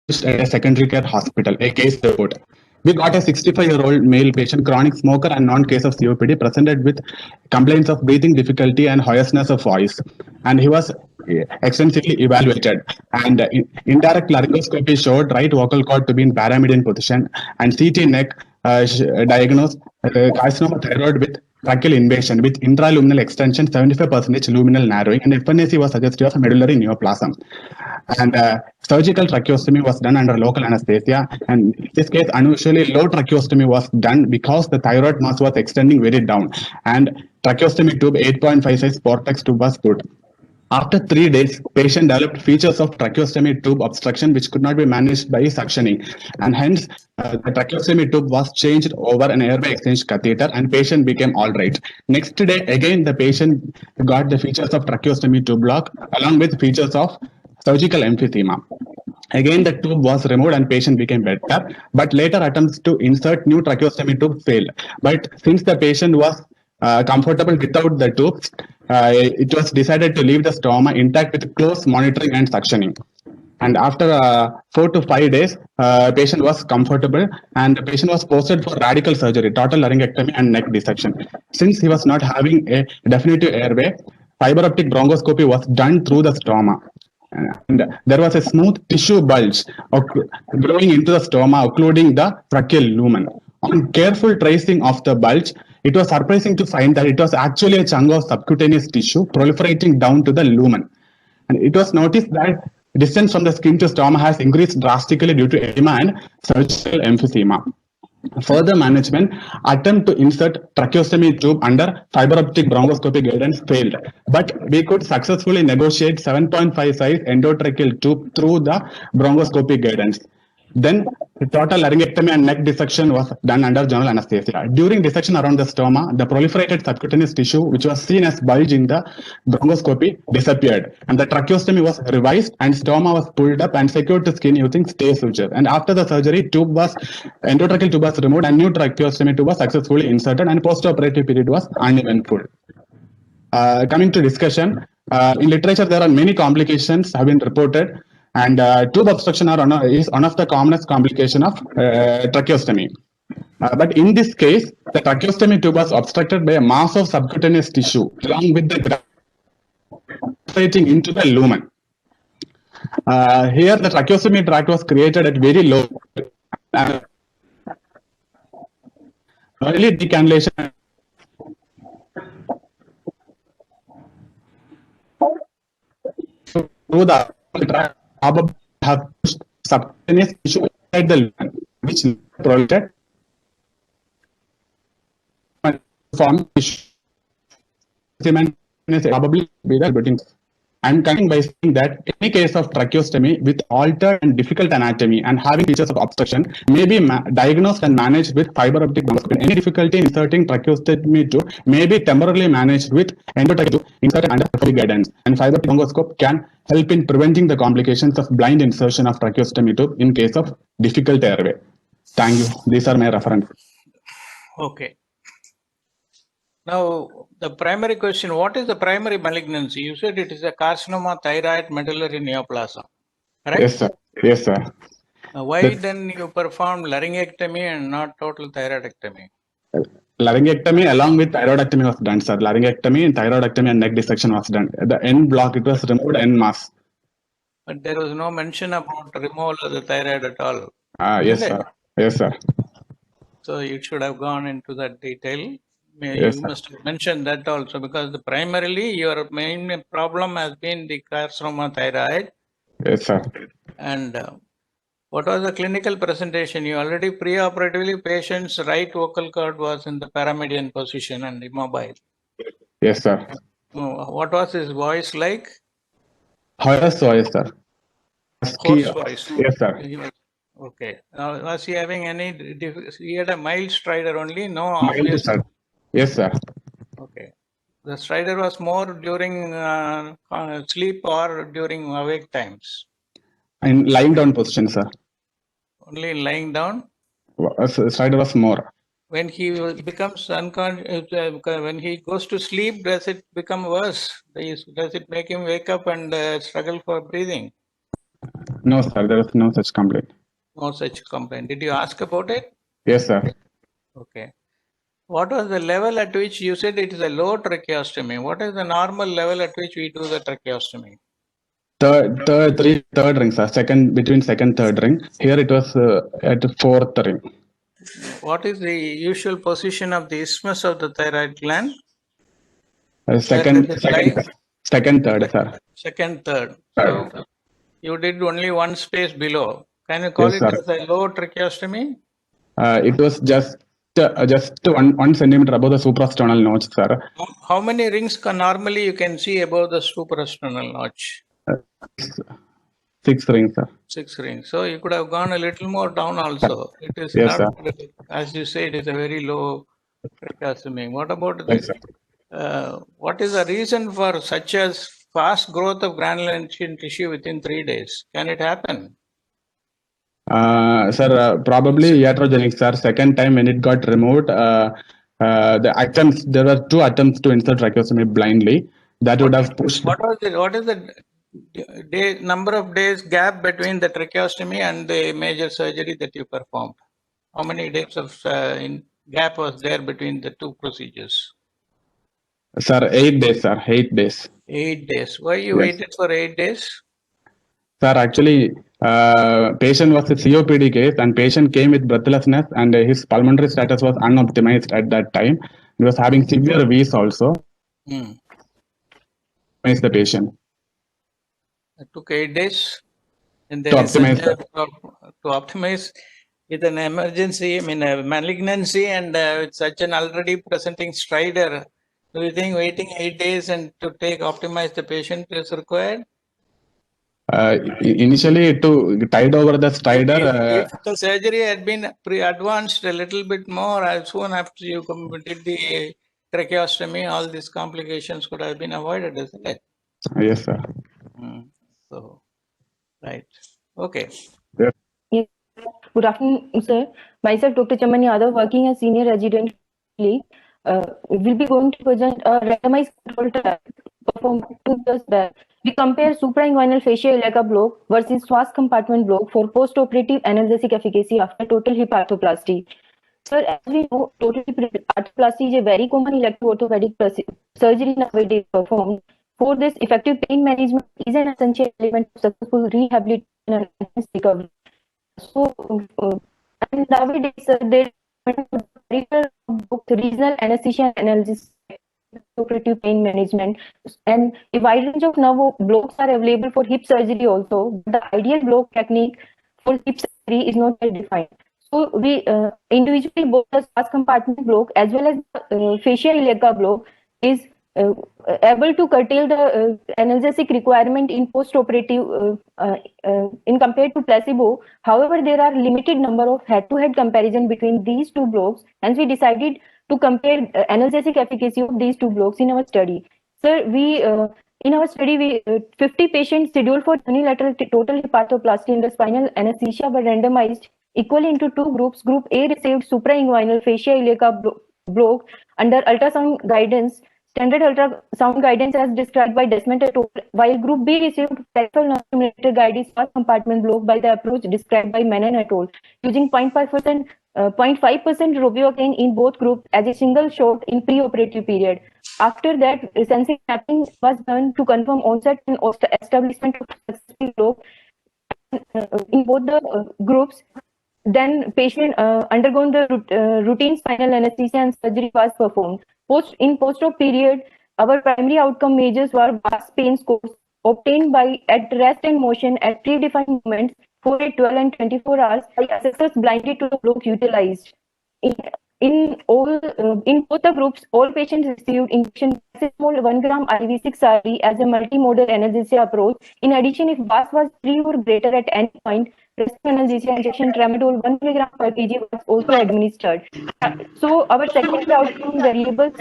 at a secondary care hospital, a case report. We got a 65-year-old male patient, chronic smoker and non-case of COPD, presented with complaints of breathing difficulty and hoarseness of voice. And he was extensively evaluated. And indirect laryngoscopy showed right vocal cord to be in paramedian position, and CT neck diagnosed carcinoma thyroid with tracheal invasion with intraluminal extension, 75% luminal narrowing, and FNAC was suggestive of medullary neoplasm. And surgical tracheostomy was done under local anesthesia. And in this case, unusually low tracheostomy was done because the thyroid mass was extending very down. And tracheostomy tube 8.5 size Portex tube was put. After 3 days, patient developed features of tracheostomy tube obstruction which could not be managed by suctioning, and hence the tracheostomy tube was changed over an airway exchange catheter, and patient became all right. Next day, again the patient got the features of tracheostomy tube block along with features of surgical emphysema. Again, the tube was removed and patient became better, but later attempts to insert new tracheostomy tube failed. But since the patient was comfortable without the tubes, it was decided to leave the stoma intact with close monitoring and suctioning. And after 4 to 5 days, patient was comfortable, and the patient was posted for radical surgery, total laryngectomy and neck dissection. Since he was not having a definitive airway, fiber optic bronchoscopy was done through the stoma. And there was a smooth tissue bulge growing into the stoma, occluding the tracheal lumen. On careful tracing of the bulge, it was surprising to find that it was actually a chunk of subcutaneous tissue proliferating down to the lumen. And it was noticed that distance from the skin to stoma has increased drastically due to edema and surgical emphysema. Further management attempt to insert tracheostomy tube under fiber optic bronchoscopy guidance failed, but we could successfully negotiate 7.5 size endotracheal tube through the bronchoscopy guidance. Then the total laryngectomy and neck dissection was done under general anesthesia. During dissection around the stoma, the proliferated subcutaneous tissue, which was seen as bulge in the bronchoscopy, disappeared, and the tracheostomy was revised and stoma was pulled up and secured to skin using stay suture. And after the surgery, endotracheal tube was removed and new tracheostomy tube was successfully inserted, and post-operative period was uneventful. Coming to discussion, in literature there are many complications have been reported, and tube obstruction is one of the commonest complication of tracheostomy. But in this case, the tracheostomy tube was obstructed by a mass of subcutaneous tissue along with the penetrating into the lumen. Here, the tracheostomy tract was created at very low. Early decannulation through the tract probably have pushed subcutaneous tissue inside the lumen, which proliferated form tissue. Probably be the building. I'm coming by saying that any case of tracheostomy with altered and difficult anatomy and having features of obstruction may be diagnosed and managed with fiber optic bronchoscopy. Any difficulty in inserting tracheostomy tube may be temporarily managed with endotracheal tube inserted under guidance. And fiber optic bronchoscope can help in preventing the complications of blind insertion of tracheostomy tube in case of difficult airway. Thank you. These are my references. Okay. Now, the primary question, what is the primary malignancy? You said it is a carcinoma thyroid medullary neoplasm, right? Yes, sir. Yes, sir. Why then you performed laryngectomy and not total thyroidectomy? Laryngectomy along with thyroidectomy was done, sir. Laryngectomy and thyroidectomy and neck dissection was done. The end block, it was removed en masse. But there was no mention about removal of the thyroid at all. Yes, sir. Yes, sir. So you should have gone into that detail. Yes, you sir. must have mentioned that also, because primarily your main problem has been the carcinoma thyroid. Yes, sir. And what was the clinical presentation? You already preoperatively patient's right vocal cord was in the paramedian position and immobile. Yes, sir. What was his voice like? Hoarse voice, sir. Hoarse voice. Yes, sir. Okay. Was he having any? He had a mild stridor only, no Mild, obvious. sir. Yes, sir. Okay. The stridor was more during sleep or during awake times? In lying down position, sir. Only lying down? Stridor was more. When he becomes unconscious, when he goes to sleep, does it become worse? Does it make him wake up and struggle for breathing? No, sir, there is no such complaint. No such complaint. Did you ask about it? Yes, sir. Okay. What was the level at which you said it is a low tracheostomy? What is the normal level at which we do the tracheostomy? Third ring, sir. Between second, third ring. Here it was at fourth ring. What is the usual position of the isthmus of the thyroid gland? Second, Where does it lie? third, sir. Second, third. So you did only one space below. Can you call Yes, it sir. as a low tracheostomy? It was just 1 centimeter above the suprasternal notch, sir. How many rings can normally you can see above the suprasternal notch? 6 rings, sir. 6 rings. So you could have gone a little more down also. It is Yes, not, as you say, it is a very low tracheostomy. What about Yes, the, sir. what is the reason for such as fast growth of granulation tissue within 3 days? Can it happen? Sir, probably iatrogenic, sir. Second time when it got removed, there were 2 attempts to insert tracheostomy blindly. That would have pushed. What is the number of days gap between the tracheostomy and the major surgery that you performed? How many days of gap was there between the two procedures? Sir, 8 days, sir. 8 days. 8 days. Why you waited for 8 days? Sir, actually, patient was a COPD case and patient came with breathlessness and his pulmonary status was unoptimized at that time. He was having severe wheeze also. Optimize the patient. It took 8 days. And To then optimize to optimize with an emergency, I mean a malignancy and with such an already presenting stridor. Do you think waiting 8 days and to optimize the patient is required? Initially to tide over the stridor. If the surgery had been pre-advanced a little bit more, as soon after you did the tracheostomy, all these complications could have been avoided, isn't it? Yes, sir. So, right. Okay. Yes. Yes. Good afternoon, sir. Myself, Dr. Chaman Yadav, working as senior resident, will be going to present a randomized control trial performed 2 years back. We compare suprainguinal fascia iliaca block versus Schwann compartment block for post-operative analgesic efficacy after total hip arthroplasty. Sir, as we know, total hip arthroplasty is a very common electro-orthopedic surgery nowadays performed. For this, effective pain management is an essential element of successful rehabilitation and recovery. So, and nowadays, there is regional anesthesia analysis, operative pain management, and a wide range of nerve blocks are available for hip surgery also. The ideal block technique for hip surgery is not well defined. So, we individually both the Schwann compartment block as well as fascia iliaca block is able to curtail the analgesic requirement in post-operative in compared to placebo. However, there are limited number of head-to-head comparison between these two blocks, and we decided to compare analgesic efficacy of these two blocks in our study. Sir, we in our study, we 50 patients scheduled for unilateral total hip arthroplasty under spinal anesthesia were randomized equally into 2 groups. Group A received suprainguinal fascia iliaca block under ultrasound guidance. Standard ultrasound guidance as described by Desmond et al., while Group B received peripheral non-stimulator guided Schwann compartment block by the approach described by Menon et al., using 0.5% ropivacaine in both groups as a single shot in pre-operative period. After that, sensing mapping was done to confirm onset and establishment of successful block in both the groups. Then patient undergone the routine spinal anesthesia and surgery was performed. In post-op period, our primary outcome measures were VAS pain scores obtained by at rest and motion at predefined moments for 12 and 24 hours by assessors blinded to the block utilized. In both the groups, all patients received injection paracetamol 1 gram IV6RD as a multimodal analgesia approach. In addition, if VAS was 3 or greater at any point, rescue analgesia injection tramadol 1 mg per kg was also administered. So our secondary outcome variables,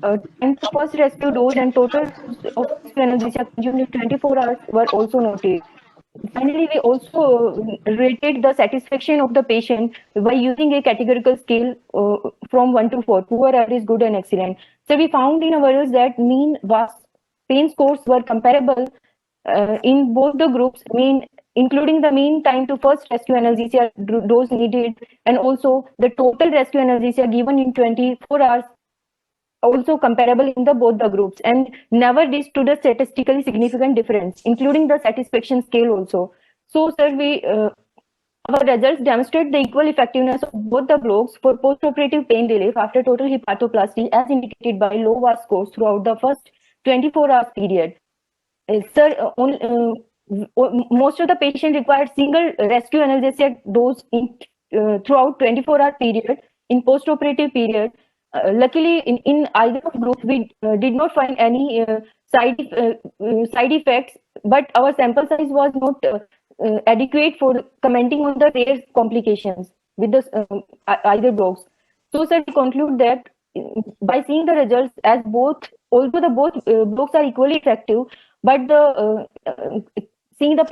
time to first rescue dose and total of analgesia consumed in 24 hours were also noted. Finally, we also rated the satisfaction of the patient by using a categorical scale from 1 to 4, poor, average, good, and excellent. So we found in our results that mean VAS pain scores were comparable in both the groups, including the mean time to first rescue anesthesia dose needed, and also the total rescue anesthesia given in 24 hours, also comparable in the both the groups, and never reached to the statistically significant difference, including the satisfaction scale also. So, sir, our results demonstrate the equal effectiveness of both the blocks for post-operative pain relief after total hepatoplasty, as indicated by low VAS scores throughout the first 24 hours period. Sir, most of the patient required single rescue anesthesia dose throughout 24-hour period in post-operative period. Luckily, in either of groups, we did not find any side effects, but our sample size was not adequate for commenting on the rare complications with the either blocks. So, sir, we conclude that by seeing the results, as although the both blocks are equally effective, but seeing the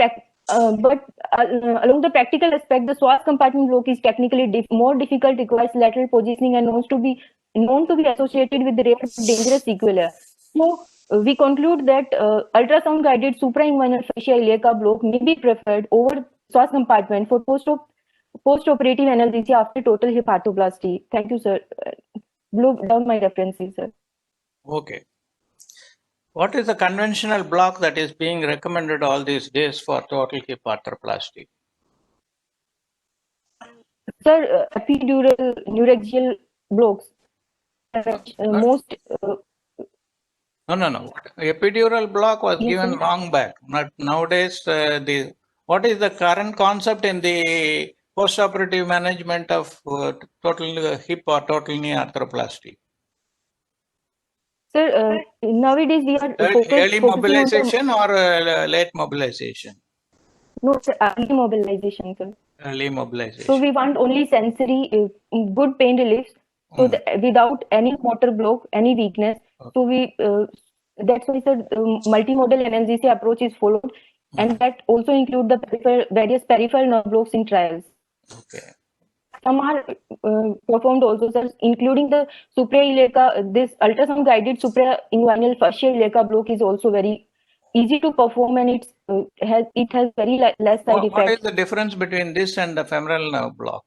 along the practical aspect, the Swas compartment block is technically more difficult, requires lateral positioning, and known to be associated with rare dangerous sequelae. So we conclude that ultrasound guided suprainguinal fascia iliaca block may be preferred over Swas compartment for post-operative anesthesia after total hepatoplasty. Thank you, sir. Blow down my references, sir. Okay. What is the conventional block that is being recommended all these days for total hip arthroplasty? Sir, epidural neuraxial blocks. Most. No. Epidural block was given long back. Not nowadays. What is the current concept in the post-operative management of total hip or total knee arthroplasty? Sir, nowadays we are early mobilization or late mobilization? No, sir, early mobilization, sir. Early mobilization. So we want only sensory, good pain relief, so without any motor block, any weakness. Okay. So we that's why, sir, multimodal anesthesia approach is followed, and that also include the various peripheral nerve blocks in trials. Okay. Some are performed also, sir, including the suprailiaca. This ultrasound guided suprainguinal fascia iliaca block is also very easy to perform, and it has very less side effects. What is the difference between this and the femoral nerve block?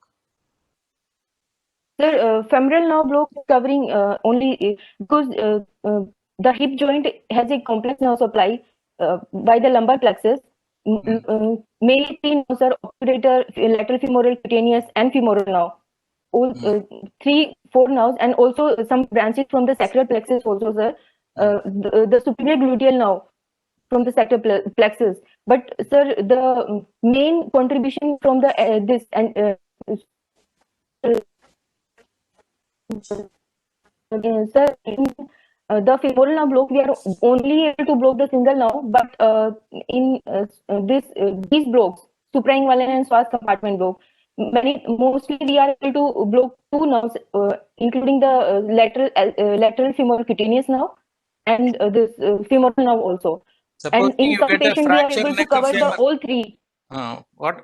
Sir, femoral nerve block is covering only because the hip joint has a complex nerve supply by the lumbar plexus. Mainly three nerves are obturator, lateral femoral, cutaneous, and femoral nerve. All 3-4 nerves, and also some branches from the sacral plexus also, sir. The superior gluteal nerve from the sacral plexus. But sir, the main contribution from the this and sir, in the femoral nerve block, we are only able to block the single nerve, but in these blocks, suprainguinal and Swas compartment block, mostly we are able to block 2 nerves, including the lateral femoral cutaneous nerve and this femoral nerve also. Supposing and in some patients, we are able to cover all 3.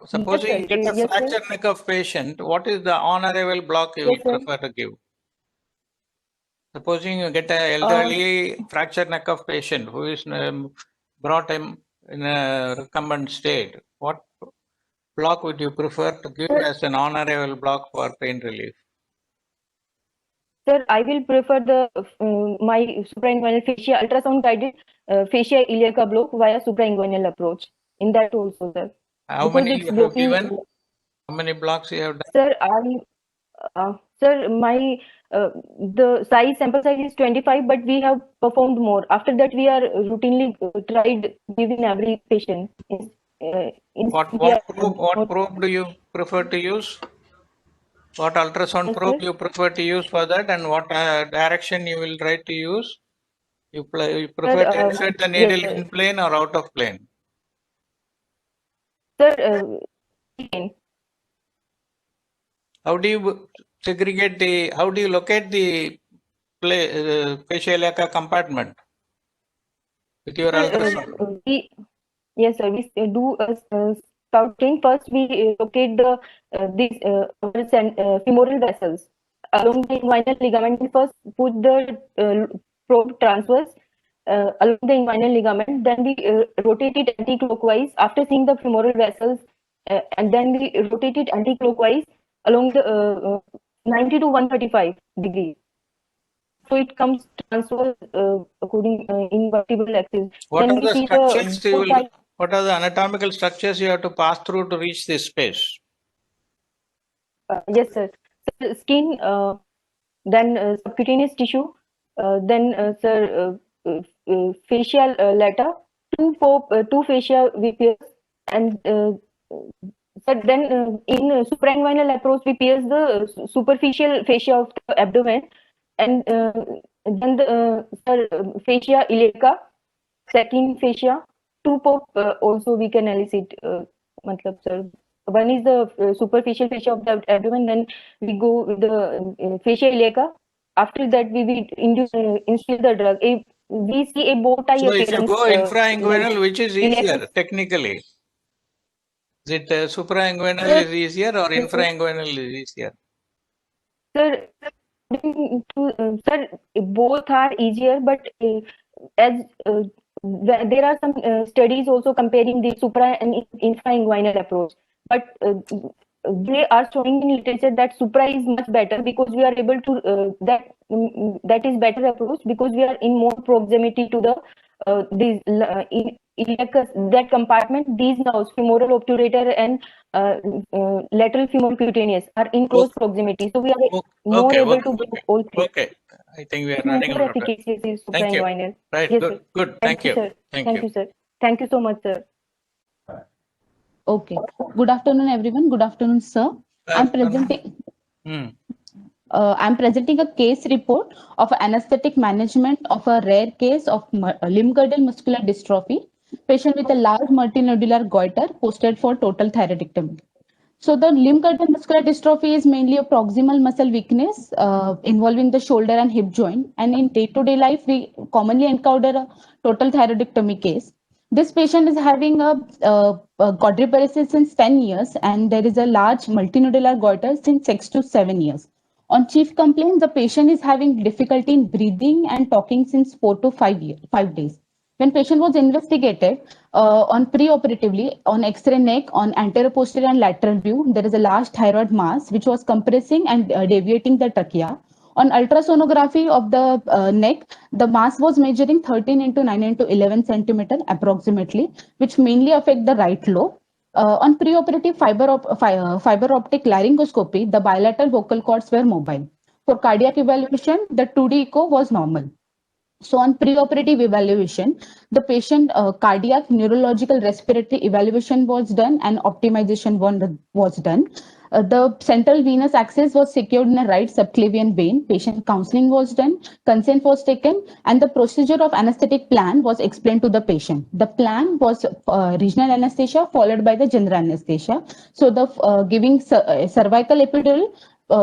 Supposing you get a fracture neck of patient, what is the on-arrival block you will prefer to give? Supposing you get an elderly fractured neck of patient who is brought in a recumbent state, what block would you prefer to give as an on-arrival block for pain relief? Sir, I will prefer the my suprainguinal fascia ultrasound guided fascia iliaca block via suprainguinal approach. In that also, sir. How many you have given? How many blocks you have done? Sir, sir, my the sample size is 25, but we have performed more. After that, we are routinely tried giving every patient. What probe do you prefer to use? What ultrasound probe you prefer to use for that, and what direction you will try to use? You prefer to insert the needle in plane or out of plane? Sir, how do you segregate how do you locate the fascia iliaca compartment with your ultrasound? Yes, sir, we do scouting. First, we locate these femoral vessels along the inguinal ligament. We first put the probe transverse along the inguinal ligament. Then we rotate it anti-clockwise after seeing the femoral vessels, and then we rotate it anti-clockwise along the 90 to 135 degrees. So it comes transverse according in vertebral axis. What Then are we the see structures the you both will, sides. what are the anatomical structures you have to pass through to reach this space? Yes, sir. So, skin, then subcutaneous tissue, then sir, facial later, two fascia we pierce, and sir, then in suprainguinal approach we pierce the superficial fascia of the abdomen, and then the sir, fascia iliaca, second fascia, two pop also we can elicit. Matlab, sir, one is the superficial fascia of the abdomen, then we go with the fascia iliaca. After that, we will instill the drug. We see a bow tie So if you appearance. go infrainguinal, Like which is iliaca. easier technically? Is it suprainguinal Sir, is easier or yes, sir. infrainguinal is easier? Sir, sir, both are easier, but as there are some studies also comparing the supra and infrainguinal approach, but they are showing in literature that supra is much better because we are able to that is better approach because we are in more proximity to the these iliacus, that compartment. These nerves, femoral obturator and lateral femoral cutaneous, are in close proximity, so we are more Okay, able to do all three. okay. I think we are running More out of time. efficacious is Thank you. suprainguinal. Right, Yes, good, sir. good. Thank you, sir. Thank Thank you. you, sir. Thank you so much, sir. Okay. Good afternoon, everyone. Good afternoon, sir. I'm presenting. I'm presenting a case report of anesthetic management of a rare case of limb girdle muscular dystrophy. Patient with a large multinodular goiter posted for total thyroidectomy. So the limb girdle muscular dystrophy is mainly a proximal muscle weakness involving the shoulder and hip joint. And in day-to-day life, we commonly encounter a total thyroidectomy case. This patient is having a quadriparesis since 10 years, and there is a large multinodular goiter since 6 to 7 years. On chief complaint, the patient is having difficulty in breathing and talking since 4 to 5 days. When patient was investigated on preoperatively on X-ray neck, on anterior, posterior, and lateral view, there is a large thyroid mass which was compressing and deviating the trachea. On ultrasonography of the neck, the mass was measuring 13 into 9 into 11 centimeter approximately, which mainly affect the right lobe. On preoperative fiber optic laryngoscopy, the bilateral vocal cords were mobile. For cardiac evaluation, the 2D echo was normal. So on preoperative evaluation, the patient cardiac, neurological, respiratory evaluation was done and optimization was done. The central venous access was secured in a right subclavian vein. Patient counseling was done, consent was taken, and the procedure of anesthetic plan was explained to the patient. The plan was regional anesthesia followed by the general anesthesia. So the giving cervical epidural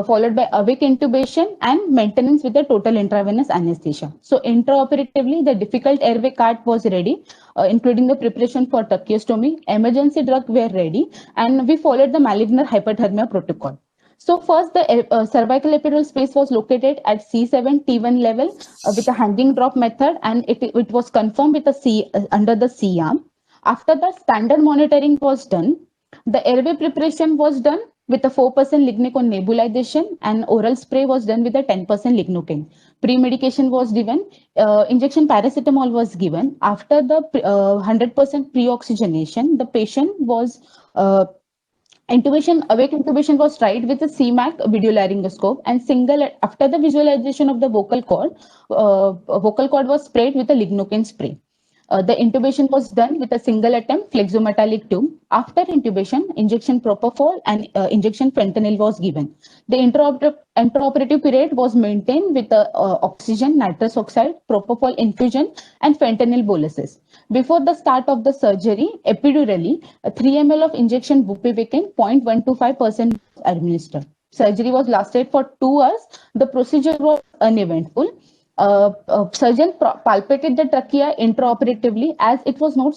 followed by awake intubation and maintenance with the total intravenous anesthesia. So intraoperatively, the difficult airway cart was ready, including the preparation for tracheostomy. Emergency drug were ready, and we followed the Malibner hyperthermia protocol. So first, the cervical epidural space was located at C7 T1 level with a hanging drop method, and it was confirmed with a C under the C arm. After that, standard monitoring was done. The airway preparation was done with a 4% lignicone nebulization, and oral spray was done with a 10% lignocaine. Pre-medication was given, injection paracetamol was given. After the 100% pre-oxygenation, the patient was awake intubation was tried with a CMAC video laryngoscope, and after the visualization of the vocal cord was sprayed with a lignocaine spray. The intubation was done with a single attempt flexometallic tube. After intubation, injection propofol and injection fentanyl was given. The intraoperative period was maintained with oxygen, nitrous oxide, propofol infusion, and fentanyl boluses. Before the start of the surgery, epidurally, 3 ml of injection bupivacaine 0.125% administered. Surgery was lasted for 2 hours. The procedure was uneventful. Surgeon palpated the trachea intraoperatively as it was not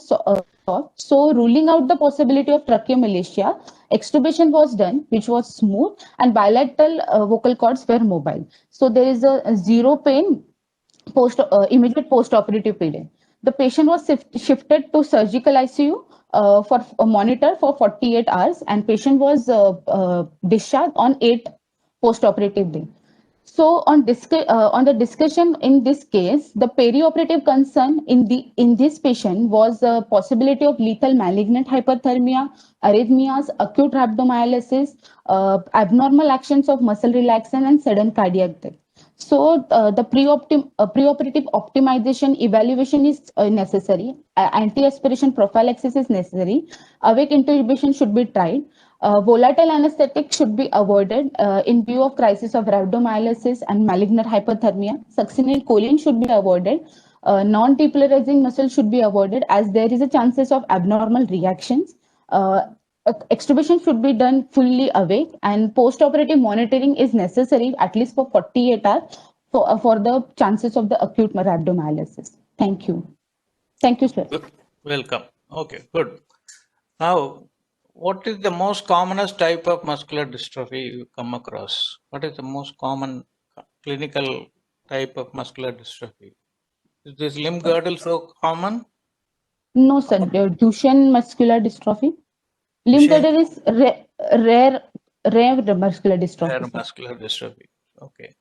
so ruling out the possibility of tracheomalacia. Extubation was done, which was smooth, and bilateral vocal cords were mobile. So there is a zero pain immediate post-operative period. The patient was shifted to surgical ICU for a monitor for 48 hours, and patient was discharged on 8 post-operative day. So on the discussion in this case, the perioperative concern in this patient was the possibility of lethal malignant hyperthermia, arrhythmias, acute rhabdomyolysis, abnormal actions of muscle relaxation, and sudden cardiac death. So the preoperative optimization evaluation is necessary. Anti-aspiration prophylaxis is necessary. Awake intubation should be tried. Volatile anesthetic should be avoided in view of crisis of rhabdomyolysis and malignant hyperthermia. Succinylcholine should be avoided. Non-depolarizing muscle should be avoided as there is a chances of abnormal reactions. Extubation should be done fully awake, and post-operative monitoring is necessary at least for 48 hours for the chances of the acute rhabdomyolysis. Thank you. Thank you, sir. Welcome. Okay, good. Now, what is the most commonest type of muscular dystrophy you come across? What is the most common clinical type of muscular dystrophy? Is this limb girdle so common? No, sir. Duchenne muscular dystrophy. Limb Duchenne? girdle is rare muscular dystrophy. Rare muscular dystrophy. Okay.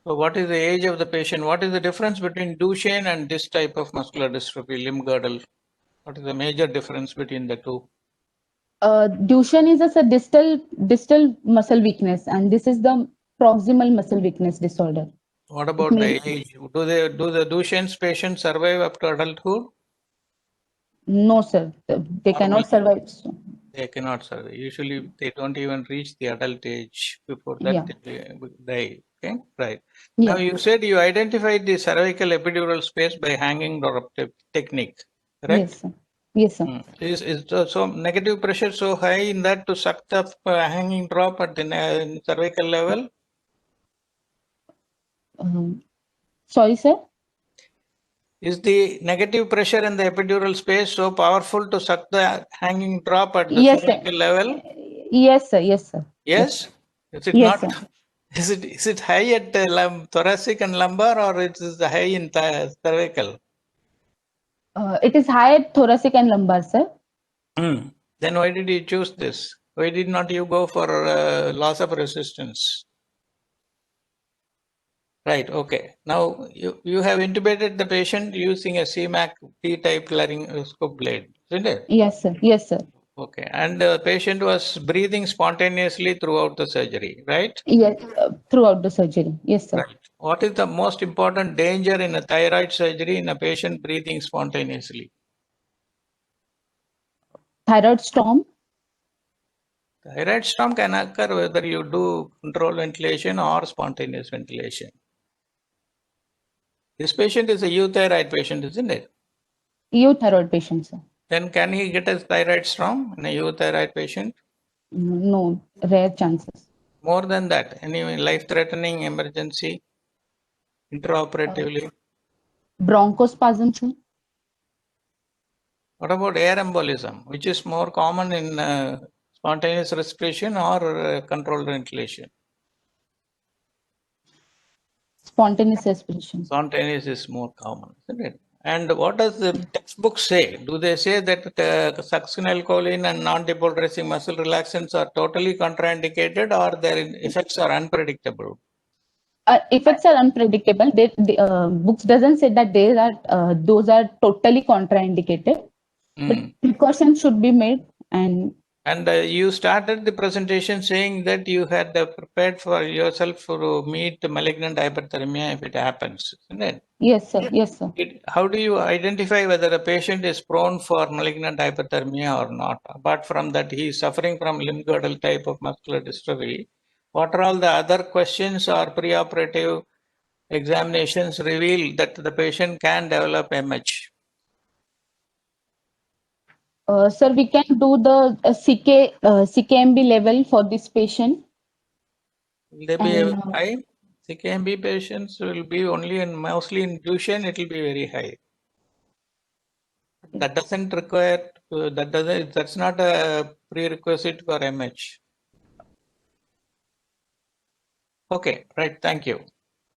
So what is the age of the patient? What is the difference between Duchenne and this type of muscular dystrophy, limb girdle? What is the major difference between the two? Duchenne is a distal muscle weakness, and this is the proximal muscle weakness disorder. What about the age? Do the Duchenne's patients survive up to adulthood? No, sir. They cannot survive. They cannot survive. Usually, they don't even reach the adult age. Before that, they die. Okay, right. Yeah. Now, you said you identified the cervical epidural space by hanging drop technique, correct? Yes, sir. Yes, sir. Is so negative pressure so high in that to suck the hanging drop at the cervical level? Sorry, sir. Is the negative pressure in the epidural space so powerful to suck the hanging drop at the cervical level? Yes, sir. Yes, sir. Yes. Is it yes, not? Sir. Is it high at thoracic and lumbar, or it is high in cervical? It is high at thoracic and lumbar, sir. Then why did you choose this? Why did not you go for loss of resistance? Right. Okay. Now you have intubated the patient using a CMAC T-type laryngoscope blade, isn't it? Yes, sir. Yes, sir. Okay. And the patient was breathing spontaneously throughout the surgery, right? Yes, throughout the surgery. Yes, sir. Right. What is the most important danger in a thyroid surgery in a patient breathing spontaneously? Thyroid storm. Thyroid storm can occur whether you do controlled ventilation or spontaneous ventilation. This patient is a euthyroid patient, isn't it? Euthyroid patient, sir. Then can he get a thyroid storm in a euthyroid patient? No, rare chances. More than that, any life-threatening emergency intraoperatively? Bronchospasm, sir. What about air embolism, which is more common in spontaneous respiration or controlled ventilation? Spontaneous respiration. Spontaneous is more common, isn't it? And what does the textbook say? Do they say that succinylcholine and non-depolarizing muscle relaxants are totally contraindicated, or their effects are unpredictable? Effects are unpredictable. Books doesn't say that those are totally contraindicated. But precautions should be made. And you started the presentation saying that you had prepared for yourself to meet malignant hyperthermia if it happens, isn't it? Yes, sir. Yes, sir. How do you identify whether a patient is prone for malignant hyperthermia or not? Apart from that, he is suffering from limb girdle type of muscular dystrophy. What are all the other questions or preoperative examinations reveal that the patient can develop MH? Sir, we can do the CKMB level for this patient. Will they be high? CKMB patients will be mostly in Duchenne, it will be very high. That doesn't require, that's not a prerequisite for MH. Okay, right, thank you.